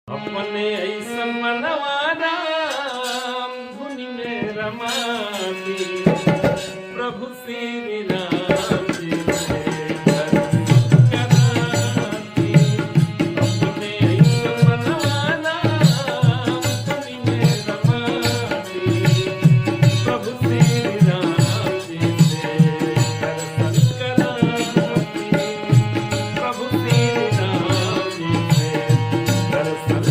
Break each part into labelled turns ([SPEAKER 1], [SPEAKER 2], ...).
[SPEAKER 1] अपने ऐसन मनवा राम धुनि में रमाती प्रभु श्री राम जी से दर्शन कराती। अपने ऐसन मनवा राम धुनि में रमाती प्रभु श्री राम जी से दर्शन कराती। प्रभु श्री राम जी से दर्शन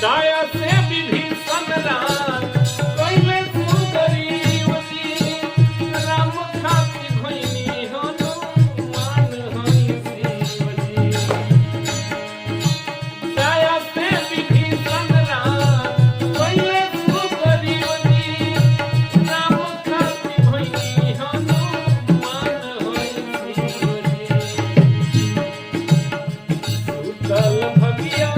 [SPEAKER 1] दया से विभीषण राम कइले सुंदरी वची राम खातिर भइनी हनुमान हई शिवजी। दया से विभीषण राम कइले सुंदरी वची राम खातिर भइनी हनुमान हई शिवजी। सुतल भगिया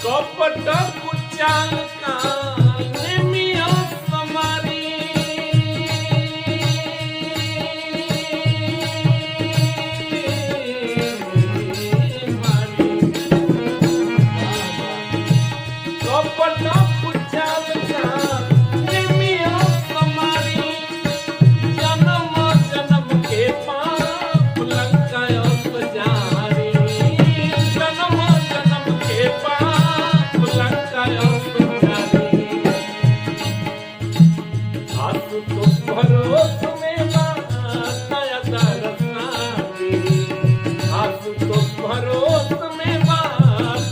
[SPEAKER 1] कपट कुचाल काने मिया समारी कपट कुचाल काने मिया समारी जन्म जन्म के पाप लंकायत जारी। जन्म जन्म के पाप आसु तो भरोस में दया दरसाती। आसु तो भरोस में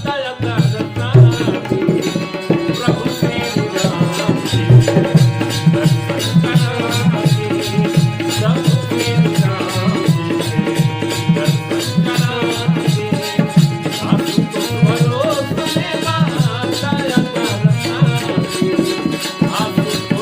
[SPEAKER 1] दया दरसाती प्रभु श्री राम जी से दर्शन कराती। प्रभु श्री राम जी से दर्शन कराती। आसु तो भरोस में दया दरसाती। आसु तो